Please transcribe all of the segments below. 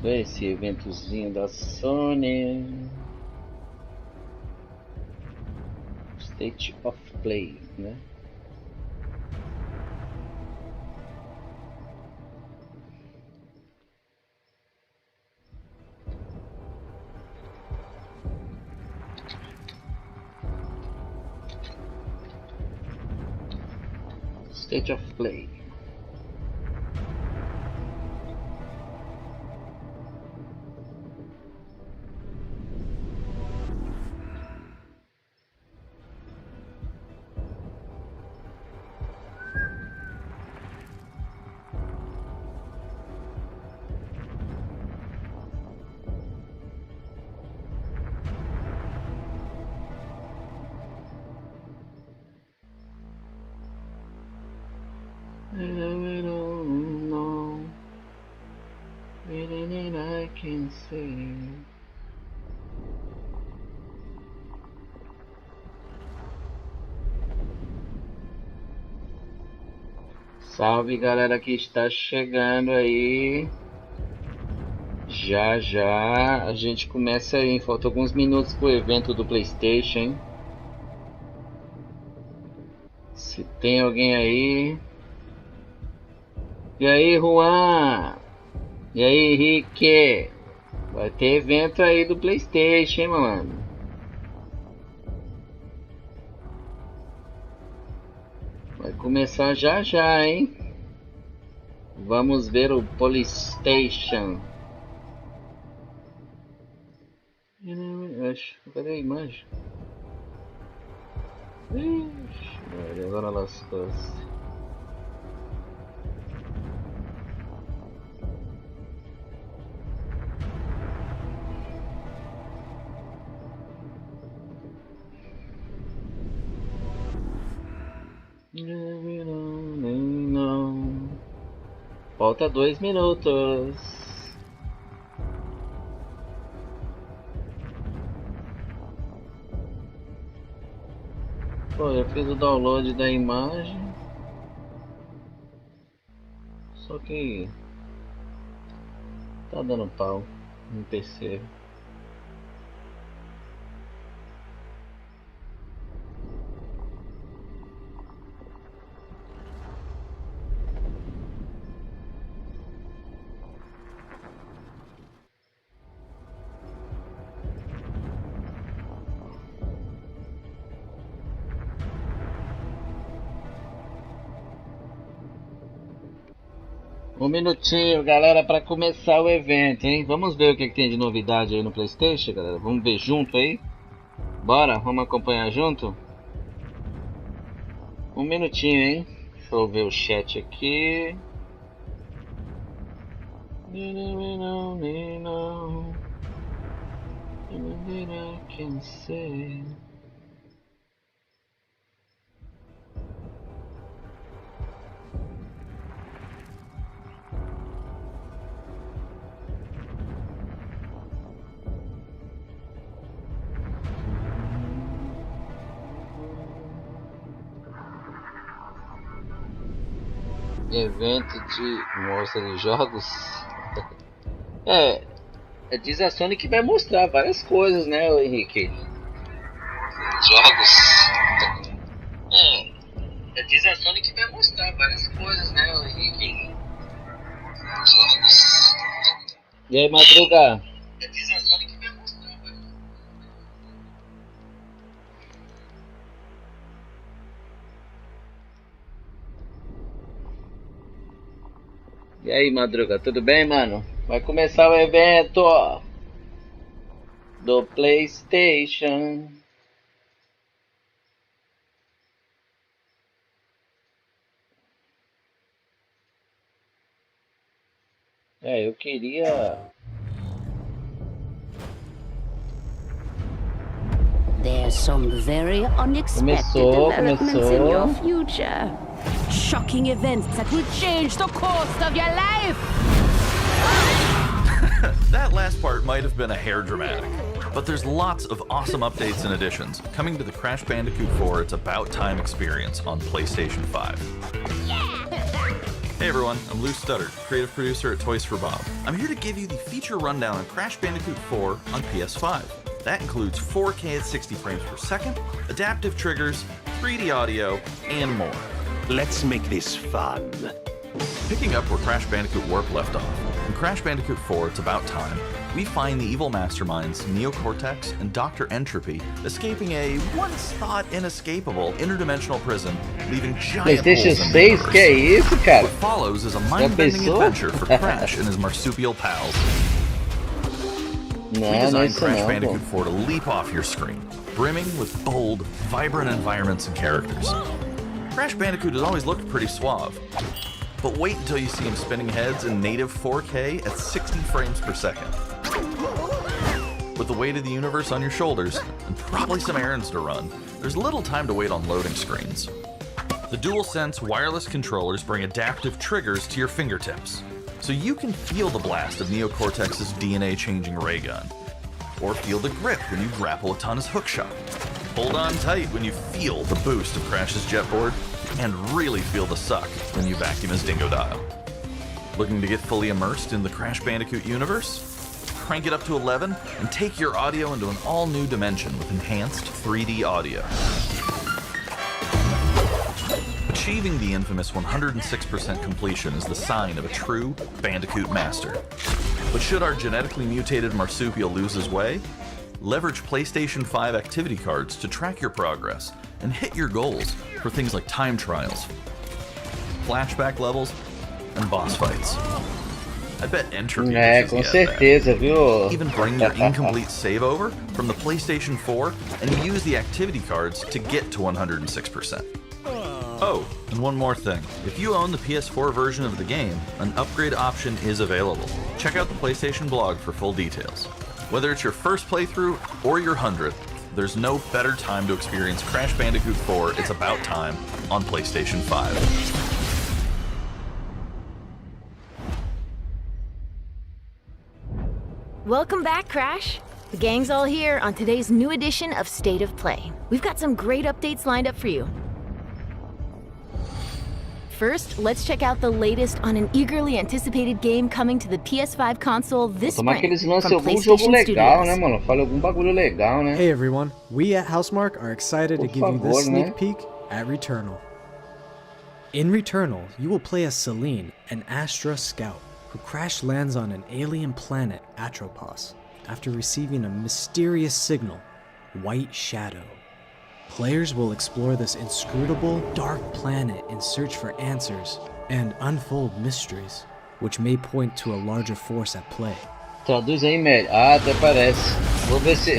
Esse eventozinho da Sony. State of Play, né? State of Play. Salve galera que está chegando aí. Já já a gente começa aí. Faltam alguns minutos pro evento do PlayStation, hein? Se tem alguém aí. E aí, Juan? E aí, Henrique? Vai ter evento aí do PlayStation, hein, mano? Vai começar já já, hein? Vamos ver o PlayStation. Cadê a imagem? Ixi, agora lascou-se. Não. Falta 2 minutos. Pô, eu fiz o download da imagem. Só que tá dando pau no PC. Um minutinho, galera, para começar o evento, hein? Vamos ver o que tem de novidade aí no PlayStation, galera. Vamos ver junto aí? Bora? Vamos acompanhar junto? Um minutinho, hein? Deixa eu ver o chat aqui. Evento de mostra de jogos. Diz a Sony que vai mostrar várias coisas, né, Henrique? Jogos. Diz a Sony que vai mostrar várias coisas, né, Henrique? Jogos. E aí, Madruga? Diz a Sony que vai mostrar várias coisas. E aí, Madruga, tudo bem, mano? Vai começar o evento do PlayStation. Eu queria... There's some very unexpected developments in your future. Shocking events that will change the course of your life! That last part might have been a hair dramatic, but there's lots of awesome updates and additions coming to the Crash Bandicoot 4 It's About Time experience on PlayStation 5. Hey everyone, I'm Lou Studdard, creative producer at Toys for Bob. I'm here to give you the feature rundown on Crash Bandicoot 4 on PS5. That includes 4K at 60 frames per second, adaptive triggers, 3D audio, and more. Let's make this fun. Picking up where Crash Bandicoot Warp left off, in Crash Bandicoot 4 It's About Time, we find the evil masterminds Neo-Cortex and Dr. Entropy escaping a once-thought inescapable interdimensional prison, leaving giant holes in the universe. Que é isso, cara? What follows is a mind-bending adventure for Crash and his marsupial pals. We designed Crash Bandicoot 4 to leap off your screen, brimming with bold, vibrant environments and characters. Crash Bandicoot has always looked pretty suave, but wait until you see him spinning heads in native 4K at 60 frames per second. With the weight of the universe on your shoulders, and probably some errands to run, there's little time to wait on loading screens. The DualSense wireless controllers bring adaptive triggers to your fingertips, so you can feel the blast of Neo-Cortex's DNA-changing ray gun, or feel the grip when you grapple Atana's hookshot. Hold on tight when you feel the boost of Crash's jetboard, and really feel the suck when you vacuum his dingo dial. Looking to get fully immersed in the Crash Bandicoot universe? Crank it up to 11 and take your audio into an all-new dimension with enhanced 3D audio. Achieving the infamous 106% completion is the sign of a true Bandicoot master. But should our genetically mutated marsupial lose his way? Leverage PlayStation 5 activity cards to track your progress and hit your goals for things like time trials, flashback levels, and boss fights. I bet Entropy com certeza, viu? Even bring your incomplete save over from the PlayStation 4 and use the activity cards to get to 106%. Oh, and one more thing. If you own the PS4 version of the game, an upgrade option is available. Check out the PlayStation blog for full details. Whether it's your first playthrough or your 100th, there's no better time to experience Crash Bandicoot 4 It's About Time on PlayStation 5. Welcome back, Crash. The gang's all here on today's new edition of State of Play. We've got some great updates lined up for you. First, let's check out the latest on an eagerly anticipated game coming to the PS5 console this spring from PlayStation Studios. Hey everyone, we at Housemarque are excited to give you this sneak peek at Returnal. In Returnal, you will play as Celine, an Astra scout, who crash lands on an alien planet, Atropos, after receiving a mysterious signal, White Shadow. Players will explore this inscrutable, dark planet in search for answers and unfold mysteries, which may point to a larger force at play. Traduz aí, Mer. Ah, até parece. Vou ver se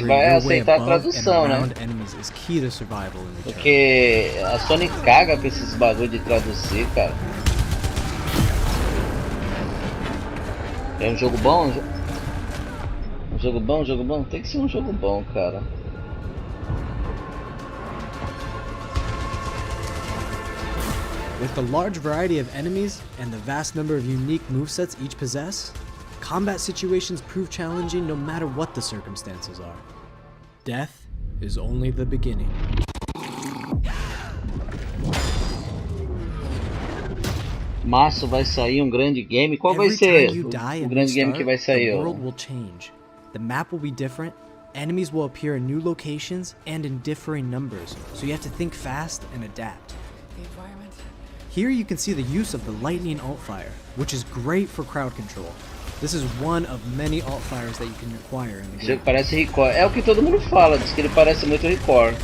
vai aceitar a tradução, né? Porque a Sony caga com esses bagulho de traduzir, cara. É um jogo bom? Um jogo bom? Um jogo bom? Tem que ser um jogo bom, cara. With the large variety of enemies and the vast number of unique movesets each possess, combat situations prove challenging no matter what the circumstances are. Death is only the beginning. Março vai sair grande game. Qual vai ser o grande game que vai sair? The world will change. The map will be different. Enemies will appear in new locations and in differing numbers, so you have to think fast and adapt. Here you can see the use of the lightning alt-fire, which is great for crowd control. This is one of many alt-fires that you can acquire in the game. Esse jogo parece Record. É o que todo mundo fala, diz que ele parece muito Record.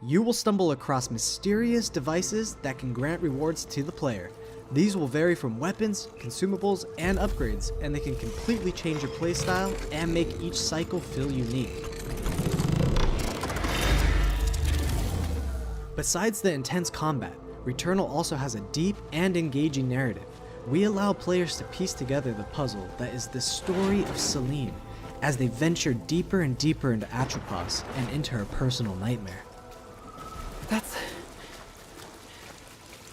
You will stumble across mysterious devices that can grant rewards to the player. These will vary from weapons, consumables, and upgrades, and they can completely change your playstyle and make each cycle feel unique. Besides the intense combat, Returnal also has a deep and engaging narrative. We allow players to piece together the puzzle that is the story of Celine, as they venture deeper and deeper into Atropos and into her personal nightmare.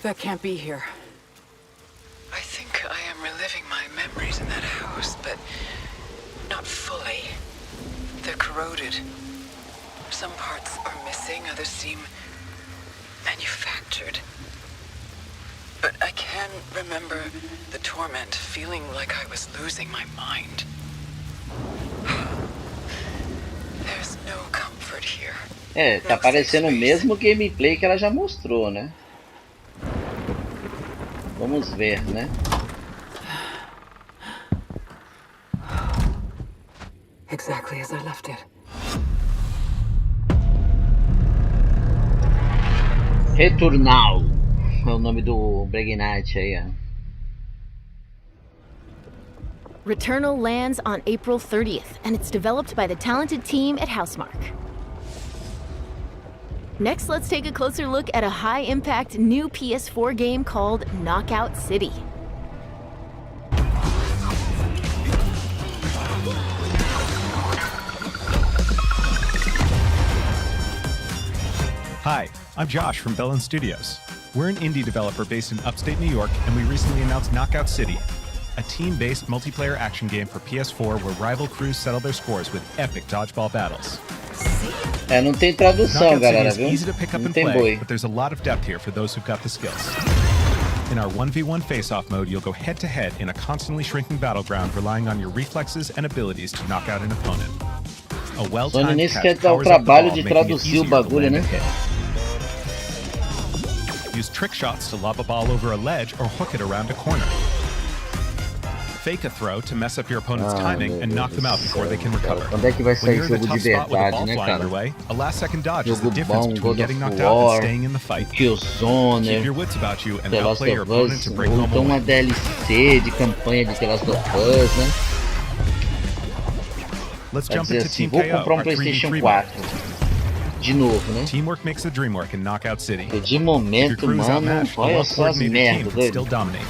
That can't be here. I think I am reliving my memories in that house, but not fully. They're corroded. Some parts are missing, others seem manufactured. But I can remember the torment, feeling like I was losing my mind. There's no comfort here. É, tá parecendo o mesmo gameplay que ela já mostrou, né? Vamos ver, né? Exactly as I left it. Returnal é o nome do Breguinite aí, ó. Returnal lands on April 30th, and it's developed by the talented team at Housemarque. Next, let's take a closer look at a high-impact new PS4 game called Knockout City. Hi, I'm Josh from Bellin Studios. We're an indie developer based in upstate New York, and we recently announced Knockout City, a team-based multiplayer action game for PS4 where rival crews settle their scores with epic dodgeball battles. É, não tem tradução, galera, viu? Easy to pick up Não and tem play, boi. but there's a lot of depth here for those who've got the skills. In our 1v1 face-off mode, you'll go head-to-head in a constantly shrinking battleground, relying on your reflexes and abilities to knock out an opponent. A Sony well-timed nem catch sequer dá o powers up the trabalho ball, de making it traduzir easier o to bagulho, land né? a hit. Use trick shots to lob a ball over a ledge or hook it around a corner. Fake a throw to mess up your opponent's timing and knock them out before they can recover. Quando é que vai When sair you're in a jogo de tough spot with a verdade, ball né, flying cara? your way, a last-second dodge is the Jogo difference bom, between God getting of knocked out and War, staying in the fight. Killzone, Keep your wits about you and The Last outplay your of opponent Us, to break ou home a então uma win. DLC de campanha de The Last of Us, né? Let's Quer jump dizer into assim, Team vou KO, comprar our 3v3 PlayStation mode. 4 de novo, né? Teamwork makes the dream work in Knockout City. Porque de If your momento, crew is mano, outmatched, a olha só as well-coordinated team merdas, can still doido. dominate.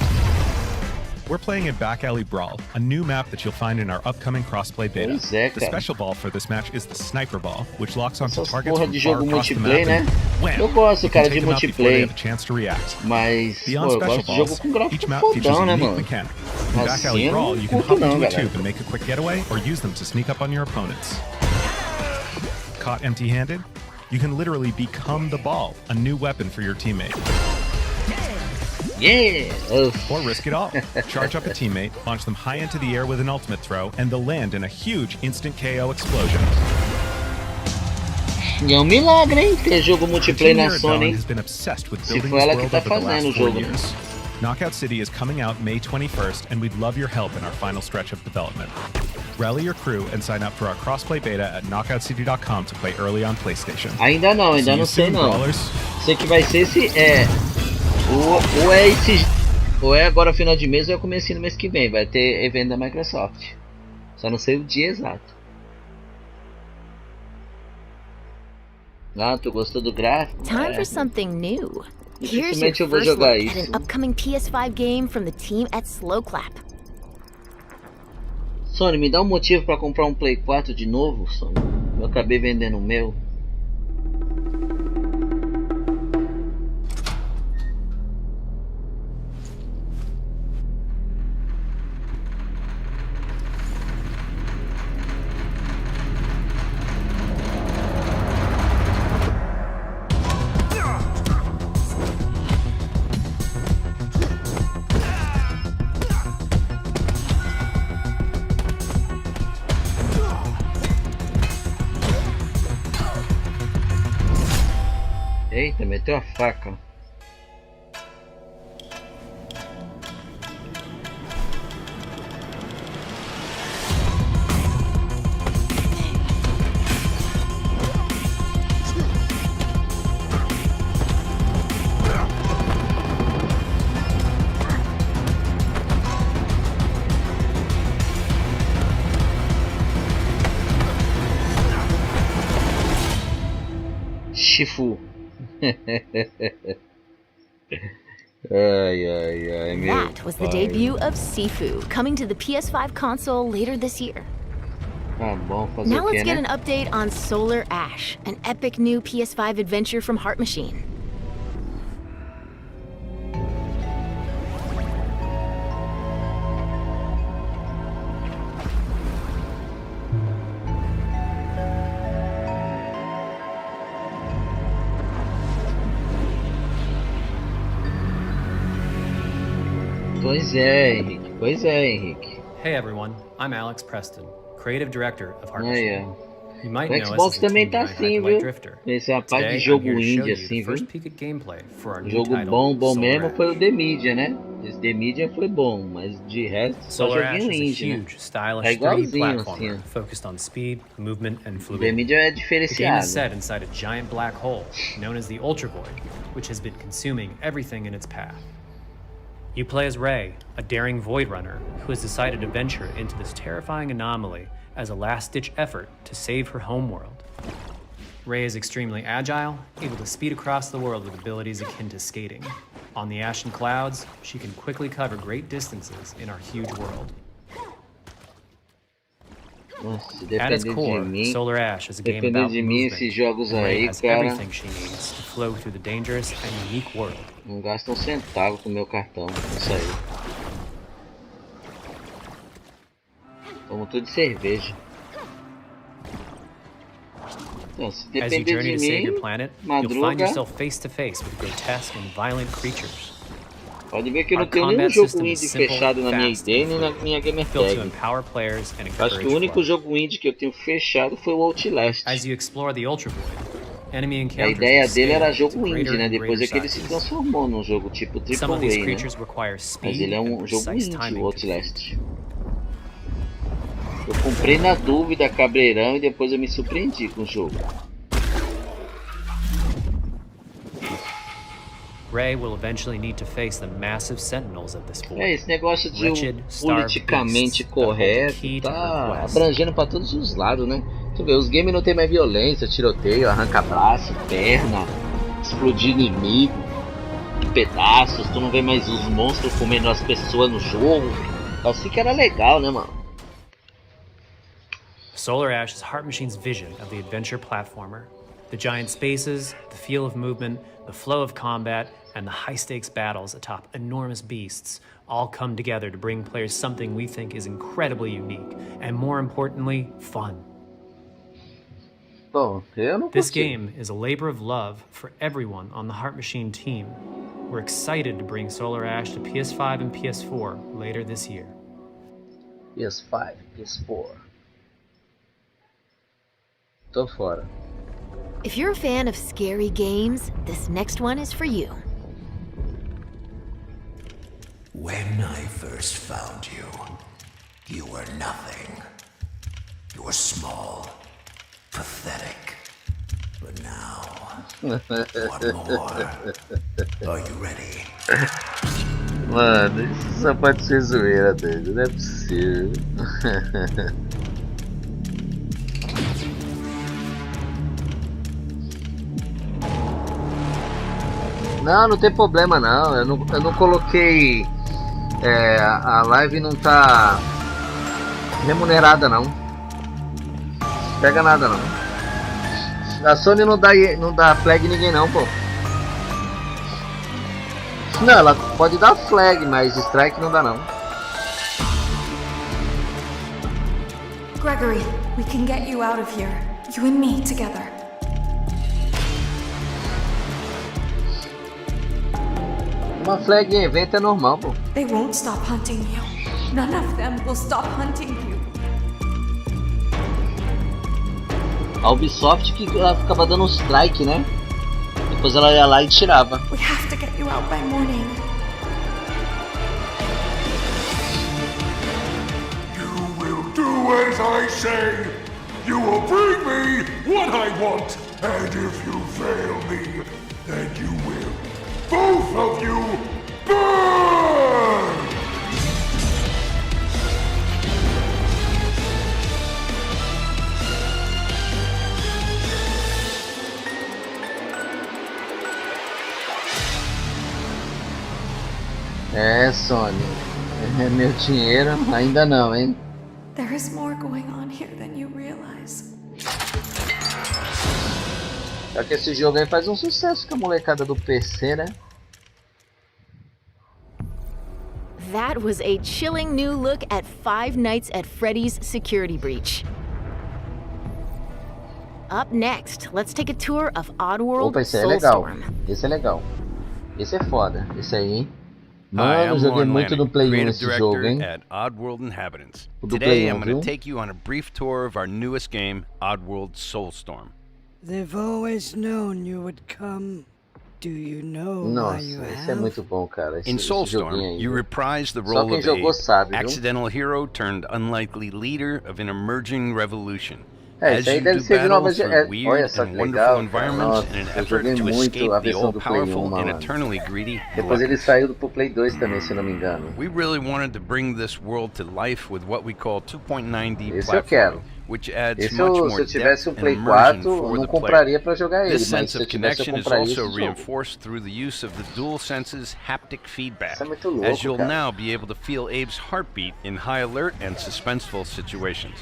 We're playing in Back Alley Brawl, a new map that you'll find in our upcoming crossplay beta. Pois é, The cara. special ball for this match is the Sniper Ball, which locks onto Essas targets porra from de far jogo across the map multiplayer, né? and wham! Eu gosto, You can cara, take de them out before they multiplayer. have a chance to react. Mas, Beyond pô, eu special gosto de jogo balls, com gráfico each map features fodão, a né, unique mano? mechanic. In Back Assim Alley eu Brawl, não you can curto hop não, into a galera. tube and make a quick getaway, or use them to sneak up on your opponents. Caught empty-handed? You can literally become the ball, a new weapon for your teammate. Yeah! Or risk it all. Charge up a teammate, launch them high into the air with an ultimate throw, and they'll land in a huge instant KO explosion. E é um milagre, hein? Ter jogo multiplayer na Team Sony, hein? has been obsessed with Se building for this ela que world tá over the fazendo o last 4 jogo, né? years. Knockout City is coming out May 21st, and we'd love your help in our final stretch of development. Rally your crew and sign up for our crossplay beta at knockouttcity.com to play early on PlayStation. Ainda não, ainda See não you sei soon, não. brawlers. Sei que vai ser esse, ou é esse, ou é agora final de mês ou é comecinho no mês que vem. Vai ter evento da Microsoft. Só não sei o dia exato. Ah, tu gostou do gráfico? Time for something new. Here's your Dificilmente eu vou first jogar look at isso. an upcoming PS5 game from the team at Slowclap. Sony, me dá um motivo pra comprar um Play 4 de novo, Sony. Eu acabei vendendo o meu. Eita, meteu a faca. Shifu. Ai, meu That was the pai. debut of Shifu, coming to the PS5 console later this year. Tá bom, fazer Now o let's quê, get né? an update on Solar Ash, an epic new PS5 adventure from Heart Machine. Pois é, Henrique. Pois é, Henrique. Hey everyone, I'm Alex Preston, creative director of Heart Machine. You might O know Xbox us as the também team tá behind assim, Hyperlight viu? Drifter. Esse é a parte Today, de jogo I'm here to show indie, you assim, the viu? first peek at gameplay for our new Jogo title, bom Solar mesmo Ash. foi o The Media, né? Esse The Media foi bom, mas de resto só Solar Ash joguinho is a indie, né? huge, stylish É 3D igualzinho, platformer assim. focused on speed, movement, and The fluidity. Media é The game diferenciado. is set inside a giant black hole known as the Ultra Void, which has been consuming everything in its path. You play as Ray, a daring void runner who has decided to venture into this terrifying anomaly as a last-ditch effort to save her homeworld. Ray is extremely agile, able to speed across the world with abilities akin to skating. On the ashen clouds, she can quickly cover great distances in our huge world. Nossa, se At its depender de core, mim, Solar Ash is a game depender about de mim, movement. esses jogos Ray aí, has cara, everything she needs to flow through the dangerous and unique world. não gasta um centavo com o meu cartão. Isso aí. Tomo tudo de cerveja. Então, se As you depender journey de to save your mim, planet, you'll find madruga. yourself face to face with grotesque and violent creatures. Pode ver que eu Our não tenho nenhum combat jogo system is indie simple, fechado na minha fast, ID and nem na fluid, minha gamer built to tag. empower players and Acho que o encourage único flow. jogo indie que eu tenho fechado foi o Outlast. As you explore the Ultra Void, enemy A encounters ideia will dele era scale jogo to indie, greater né? and Depois é greater que ele se sizes. transformou num jogo tipo Some of these AAA, né? creatures require Mas speed ele é and um jogo precise indie, timing o to beat. Outlast. Eu comprei na dúvida, cabreirão, e depois eu me surpreendi com o jogo. Ray will eventually need to face the massive sentinels of this void. É, esse negócio de Wretched, starved politicamente beasts that hold the correto key to her tá quest. abrangendo pra todos os lados, né? Tu vê, os games não tem mais violência, tiroteio, arranca braço, perna, explodir inimigo em pedaços, tu não vê mais os monstros comendo as pessoas no jogo. Assim que era legal, né, mano? Solar Ash is Heart Machine's vision of the adventure platformer. The giant spaces, the feel of movement, the flow of combat, and the high-stakes battles atop enormous beasts all come together to bring players something we think is incredibly unique, and more importantly, fun. Bom, eu não This consigo. game is a labor of love for everyone on the Heart Machine team. We're excited to bring Solar Ash to PS5 and PS4 later this year. PS5, PS4. Tô fora. If you're a fan of scary games, this next one is for you. When I first found you, you were nothing. You were small, pathetic. But now, what more? Are you ready? Mano, isso só pode ser zoeira, doido. Não é possível. Não, não tem problema não. Eu não coloquei. A live não tá remunerada não. Pega nada não. A Sony não dá flag em ninguém não, pô. Não, ela pode dar flag, mas strike não dá não. Gregory, we can get you out of here. You and me together. Uma flag em evento é normal, pô. They won't stop hunting you. None of them will stop hunting you. A Ubisoft que ela ficava dando um strike, né? Depois ela ia lá e tirava. We have to get you out by morning. You will do as I say. You will bring me what I want. And if you fail me, then you will. Both of you burn! É, Sony. É meu dinheiro? Ainda não, hein? There is more going on here than you realize. Só que esse jogo aí faz um sucesso com a molecada do PC, né? That was a chilling new look at Five Nights at Freddy's Security Breach. Up next, let's take a tour of Oddworld Opa, esse aí é legal. Soulstorm. Esse é legal. Esse é foda. Esse aí, hein? Mano, joguei muito no Play 1 esse jogo, hein? At Oddworld Inhabitants. O do Today Play 1, I'm going viu? to take you on a brief tour of our newest game, Oddworld Soulstorm. They've always known you would come. Do you know Nossa, why you esse é muito bom, cara. In Soulstorm, you reprise the role of a accidental hero turned unlikely leader of an emerging revolution. As you do battle through weird and wonderful environments in an effort to escape the all-powerful and eternally greedy Depois ele saiu pro Play 2 também, se não me engano. We really wanted to bring this world to life with what we call 2.9D Esse eu quero. platforming, which adds Esse much eu, more se eu tivesse depth and Play immersion 4, eu for não the compraria player. pra jogar ele, This mas sense se eu of tivesse, eu connection is compraria also esse jogo. reinforced through the use of the DualSense's haptic feedback, Isso é muito louco, as you'll cara. now be able to feel Abe's heartbeat in high alert and suspenseful situations.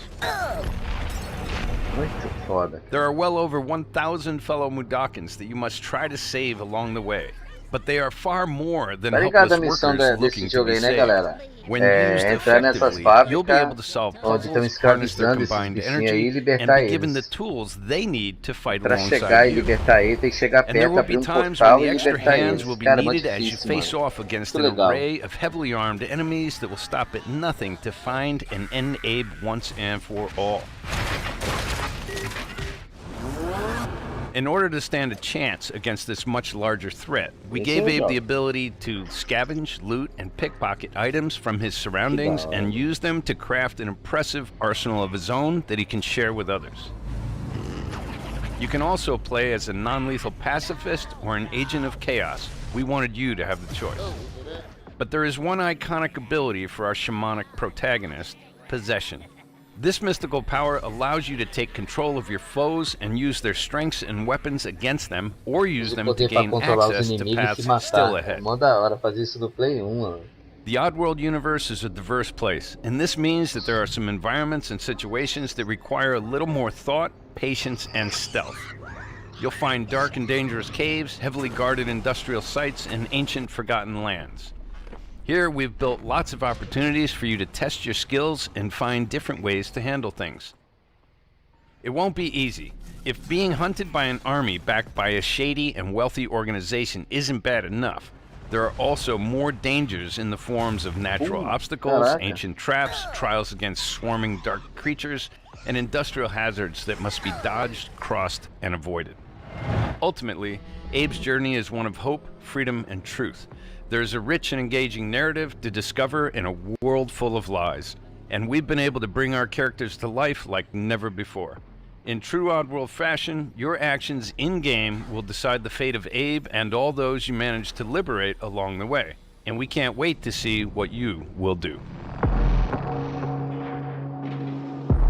Muito foda. There are well over 1,000 fellow Mudokons that you must try to save along the way, but they are far more than Tá ligado a helpless missão workers desse looking to jogo be aí, né, saved. galera? When É, used entrar nessas effectively, you'll be able fábricas to solve onde estão puzzles, harness their escravizando esses combined bichinhos aí e energy, and libertar be given the eles. tools they need to fight Pra alongside chegar e you. libertar ele, tem que chegar And there perto, will abrir be times when portal the e extra libertar hands eles. will be Cara, é muito needed as you difícil, face mano. off against Muito an legal. array of heavily armed enemies that will stop at nothing to find and end Abe once and for all. In order to stand a chance against this much larger threat, we gave Abe the ability to scavenge, loot, and pickpocket items from his surroundings and use them to craft an impressive arsenal of his own that he can share with others. You can also play as a non-lethal pacifist or an agent of chaos. We wanted you to have the choice. But there is one iconic ability for our shamanic protagonist, possession. This mystical power allows you to take control of your foes and use their strengths and weapons against them, or use them to gain access to paths still ahead. É mó da hora fazer isso no Play 1, mano. The Oddworld universe is a diverse place, and this means that there are some environments and situations that require a little more thought, patience, and stealth. You'll find dark and dangerous caves, heavily guarded industrial sites, and ancient forgotten lands. Here, we've built lots of opportunities for you to test your skills and find different ways to handle things. It won't be easy. If being hunted by an army backed by a shady and wealthy organization isn't bad enough, there are also more dangers in the forms of natural obstacles, ancient traps, trials against swarming dark creatures, and industrial hazards that must be dodged, crossed, and avoided. Ultimately, Abe's journey is one of hope, freedom, and truth. There's a rich and engaging narrative to discover in a world full of lies, and we've been able to bring our characters to life like never before. In true Oddworld fashion, your actions in-game will decide the fate of Abe and all those you manage to liberate along the way, and we can't wait to see what you will do.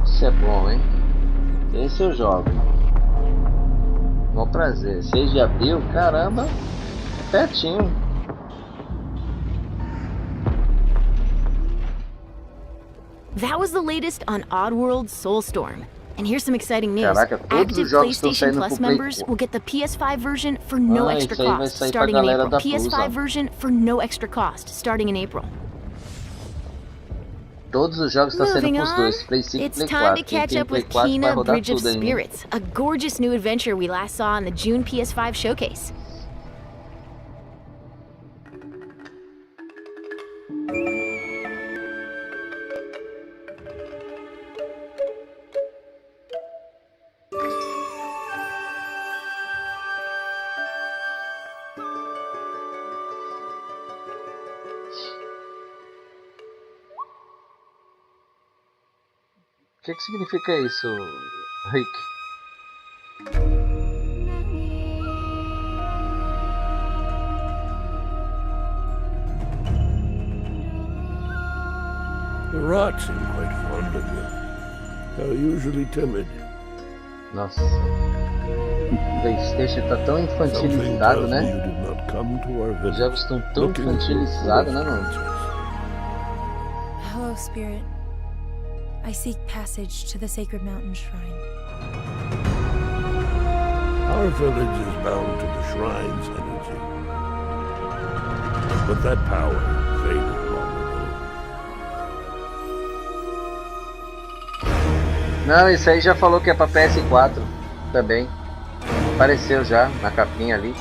Isso é bom, hein? Esse eu jogo. Bom prazer. 6 de abril, caramba, pertinho. That was the latest on Oddworld Soulstorm. And here's some exciting news. Caraca, todos Active os jogos estão PlayStation saindo Plus pro Play members 4. will get the PS5 version for no extra isso aí vai cost sair pra starting in galera April. da Plus, PS5 ó. version for no extra cost starting in April. Todos os jogos estão saindo Moving pros on, dois, Play 5 e it's Play time 4. to Quem catch tem up Play with 4 vai Kena rodar Bridge of tudo ainda. Spirits, a gorgeous new adventure we last saw in the June PS5 showcase. O que significa isso, Rick? The rats seem quite fond of you. They're usually timid. Nossa. O PlayStation tá tão infantilizado, né? Os jogos estão tão infantilizados, né, mano? Hello, Spirit. I seek passage to the sacred mountain shrine. Our village is bound to the shrine's energy. But that power faded long ago. Não, isso aí já falou que é pra PS4 também. Apareceu já na capinha ali.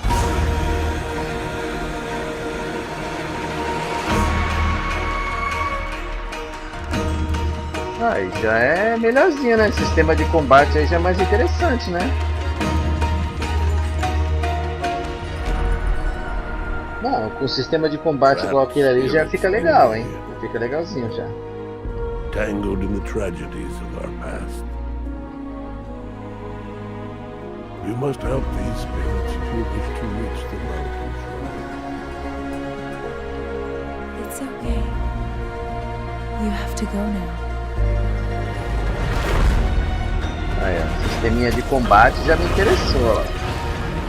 Aí já é melhorzinho, né? Sistema de combate aí já é mais interessante, né? Não, com o sistema de combate igual aquele ali já fica legal, hein? Fica legalzinho já. Tangled in the tragedies of our past. You must help these spirits if you wish to reach the mountain shrine. It's okay. You have to go now. Aí, ó, sisteminha de combate já me interessou, ó.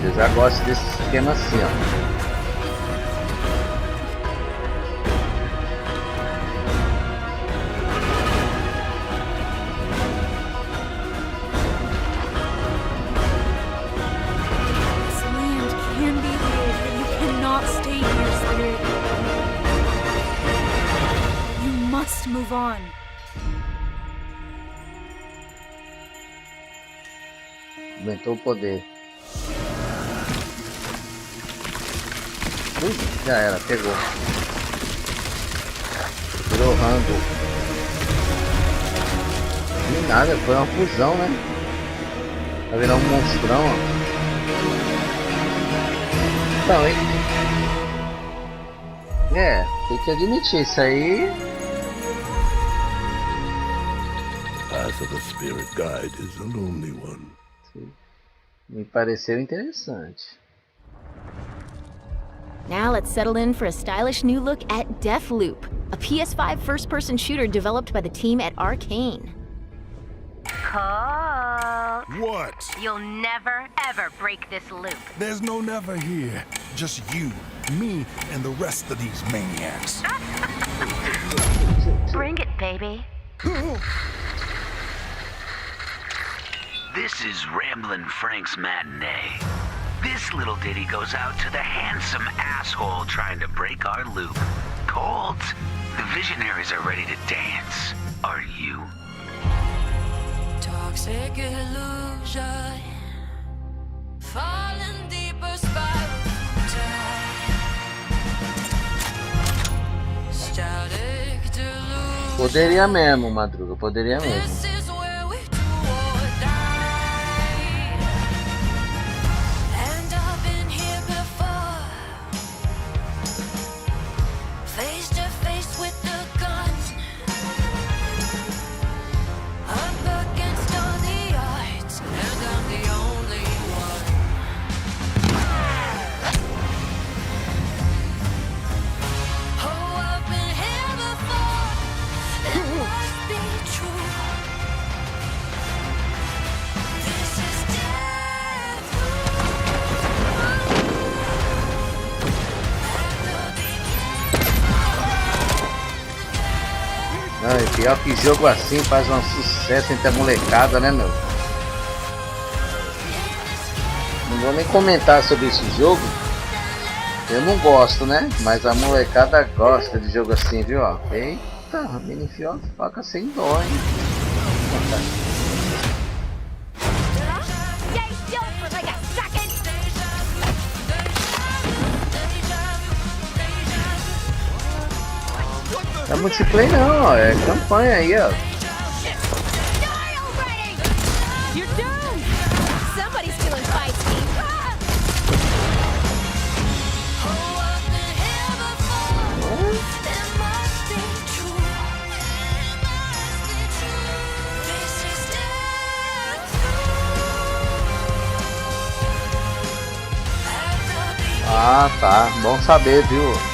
Eu já gosto desse esquema assim, ó. Move on. Aumentou o poder. Já era, pegou. Virou rando. Nem nada, foi uma fusão, né? Vai virar um monstrão, ó. Então, hein? É, tem que admitir, isso aí. Of a spirit guide is a lonely one. Me pareceu interessante. Now let's settle in for a stylish new look at Deathloop, a PS5 first-person shooter developed by the team at Arcane. Colt. What? You'll never, ever break this loop. There's no never here. Just you, me, and the rest of these maniacs. Bring it, baby. This is Ramblin' Frank's matinee. This little ditty goes out to the handsome asshole trying to break our loop. Colt, the visionaries are ready to dance. Are you? Toxic illusion, falling deeper spiral. Static delusion. Poderia mesmo, Madruga, poderia mesmo. Pior que jogo assim faz um sucesso entre a molecada, né, meu? Não vou nem comentar sobre esse jogo. Eu não gosto, né? Mas a molecada gosta de jogo assim, viu? Ó. Eita, me enfiou a faca sem dó, hein? Não é multiplayer não, ó, é campanha aí, ó. Ah, tá, bom saber, viu?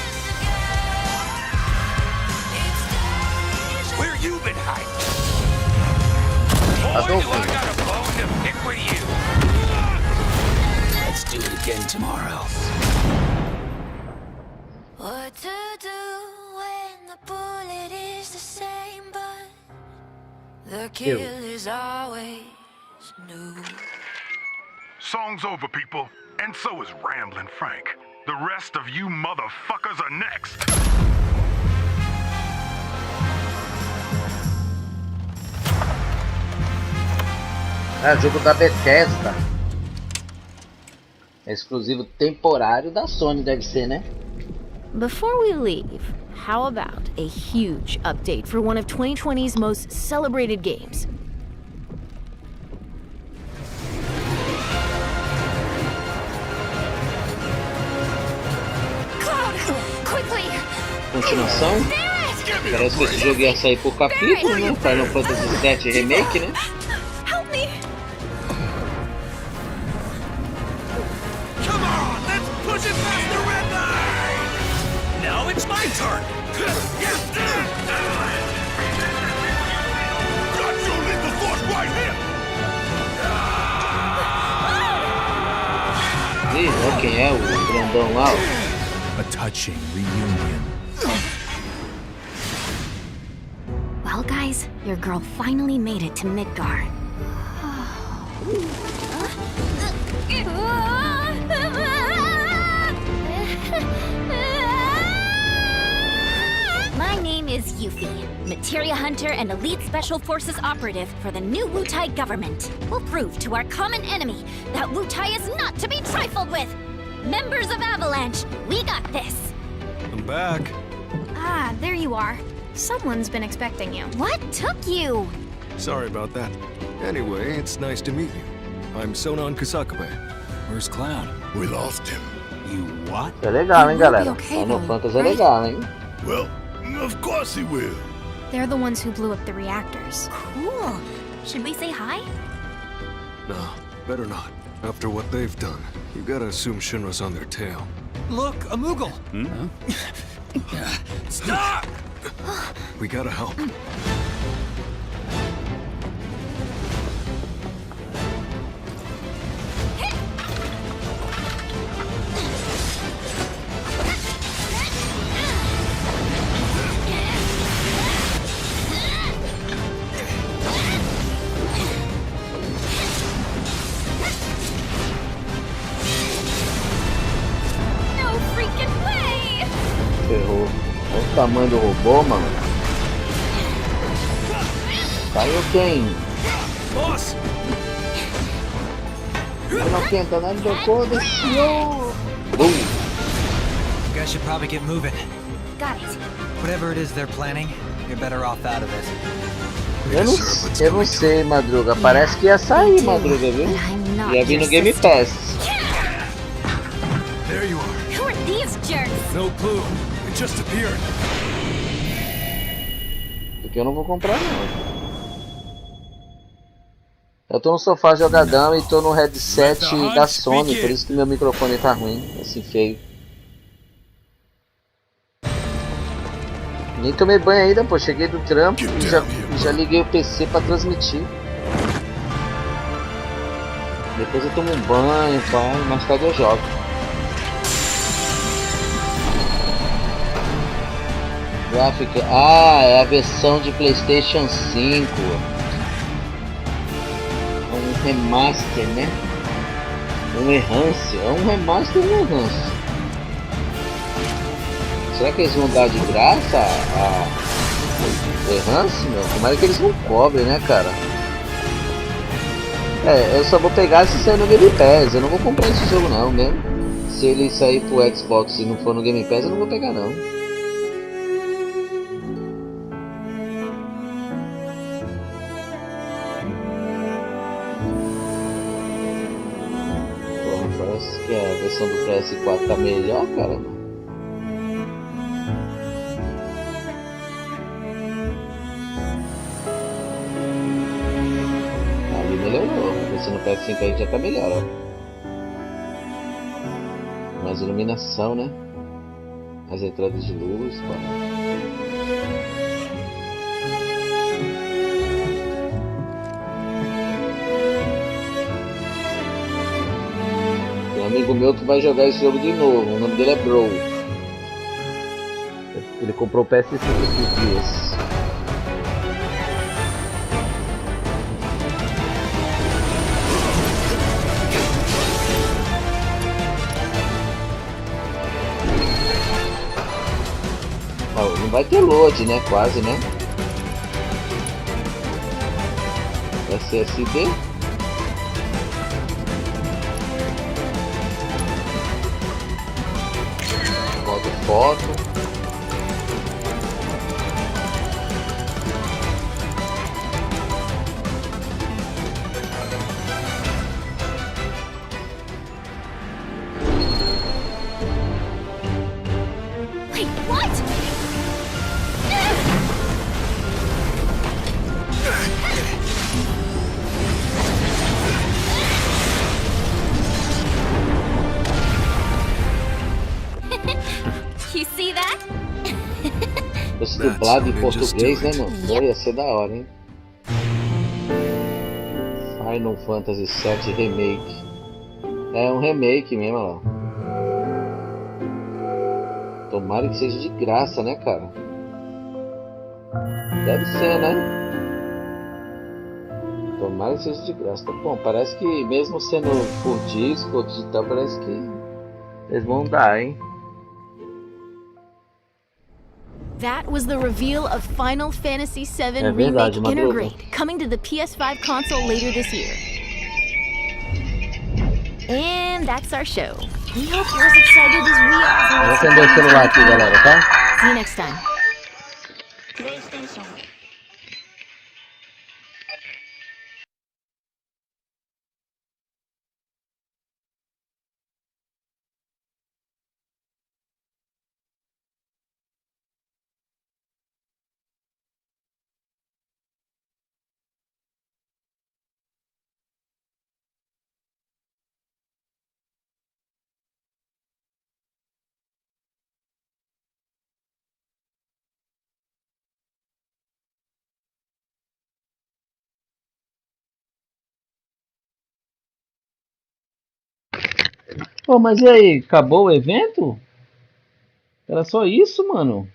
Let's do it again tomorrow. What to do when the bullet is the same, but the kill is always new. Song's over, people, and so is Ramblin' Frank. The rest of you motherfuckers are next. É jogo da Bethesda. É exclusivo temporário da Sony, deve ser, né? Before we leave, how about a huge update for one of 2020's most celebrated games? Continuação? Parece que esse jogo ia sair por capítulo, né? Final Fantasy VII Remake, né? Come on, let's push it past the red line! Now it's my turn! Got your little force right here! Ih, olha quem é o grandão lá, ó. A touching reunion. Well, guys, your girl finally made it to Midgar. My name is Yuffie, materia hunter and elite special forces operative for the new Wutai government. We'll prove to our common enemy that Wutai is not to be trifled with. Members of Avalanche, we got this. I'm back. Ah, there you are. Someone's been expecting you. What took you? Sorry about that. Anyway, it's nice to meet you. I'm Sonon Kusakabe. Where's Clown? We lost him. You what? É legal, hein, galera? Final Fantasy é legal, hein? Well, of course he will. They're the ones who blew up the reactors. Cool. Should we say hi? No, better not. After what they've done, you gotta assume Shinra's on their tail. Look, a Moogle! Stop! We gotta help. Ferrou. Olha o tamanho do robô, mano. Caiu quem? Boss! Não quenta nada do cor, desceu. Boom! You guys should probably get moving. Got it. Whatever it is they're planning, you're better off out of it. Eu não sei, Madruga. Parece que ia sair, Madruga, viu? Ia vir no Game Pass. There you are. Who are these jerks? No clue. It just appeared. Porque eu não vou comprar, não. Eu tô no sofá jogadão e tô no headset da Sony, por isso que meu microfone tá ruim, assim feio. Nem tomei banho ainda, pô, cheguei do trampo e já liguei o PC pra transmitir. Depois eu tomo um banho, pá, e mais tarde eu jogo. Gráfica, é a versão de PlayStation 5. Um remaster, né? Um enhance, é um remaster ou um enhance? Será que eles vão dar de graça o enhance, meu? Tomara que eles não cobrem, né, cara? Eu só vou pegar se sair no Game Pass, eu não vou comprar esse jogo não, mesmo. Se ele sair pro Xbox e não for no Game Pass, eu não vou pegar não. Parece que a versão do PS4 tá melhor, cara. Ali melhorou. A versão do PS5 aí já tá melhor, ó. Mais iluminação, né? As entradas de luz, pô. Um amigo meu que vai jogar esse jogo de novo, o nome dele é Bro. Ele comprou o PS5 esses dias. Não vai ter load, né? Quase, né? SSD. Modo foto. Wait, what? You see that? Esse dublado em português, né, mano? Pô, ia ser da hora, hein? Final Fantasy VII Remake. É um remake mesmo, ó. Tomara que seja de graça, né, cara? Deve ser, né? Tomara que seja de graça. Bom, parece que mesmo sendo por disco ou digital, parece que eles vão dar, hein? That was the reveal of Final Fantasy VII verdade, Remake Integrate, coming to the PS5 console later this year. And that's our show. We hope you're as excited as we are. Vou acender o celular aqui, galera, tá? See you next time. Pô, mas e aí? Acabou o evento? Era só isso, mano?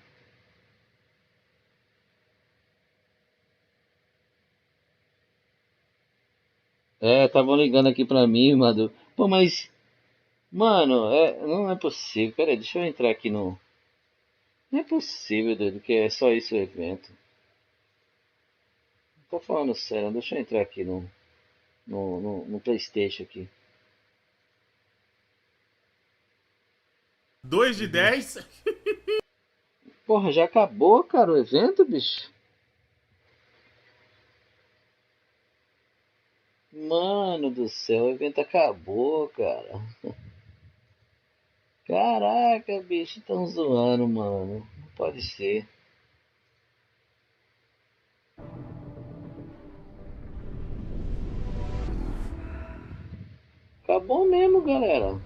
É, estavam ligando aqui pra mim, mano. Pô, mas... Mano, não é possível. Pera aí, deixa eu entrar aqui no... Não é possível, doido, que é só isso o evento. Tô falando sério, deixa eu entrar aqui no PlayStation aqui. 2 de 10? Porra, já acabou, cara, o evento, bicho? Mano do céu, o evento acabou, cara. Caraca, bicho, tão zoando, mano. Não pode ser. Acabou mesmo, galera.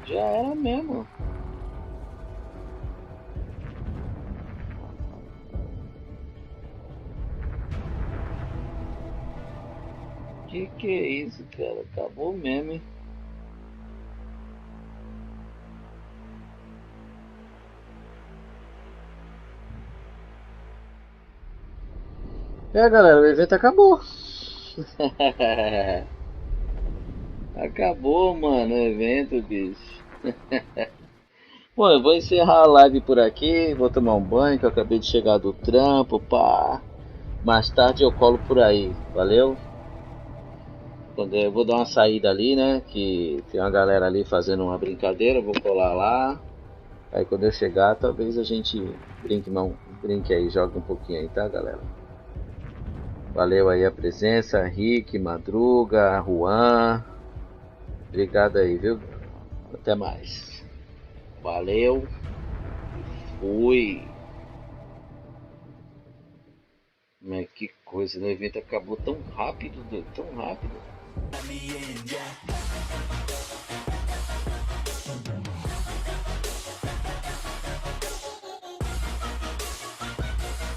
Já era mesmo. Que é isso, cara? Acabou mesmo, hein? Galera, o evento acabou. Acabou, mano, o evento, bicho. Bom, eu vou encerrar a live por aqui. Vou tomar um banho, que eu acabei de chegar do trampo, pá. Mais tarde eu colo por aí, valeu? Eu vou dar uma saída ali, né? Que tem uma galera ali fazendo uma brincadeira. Eu vou colar lá. Aí quando eu chegar, talvez a gente brinque aí, jogue um pouquinho aí, tá, galera? Valeu aí a presença, Rick, Madruga, Juan. Obrigado aí, viu? Até mais. Valeu. Fui. Mas que coisa, né? O evento acabou tão rápido, tão rápido.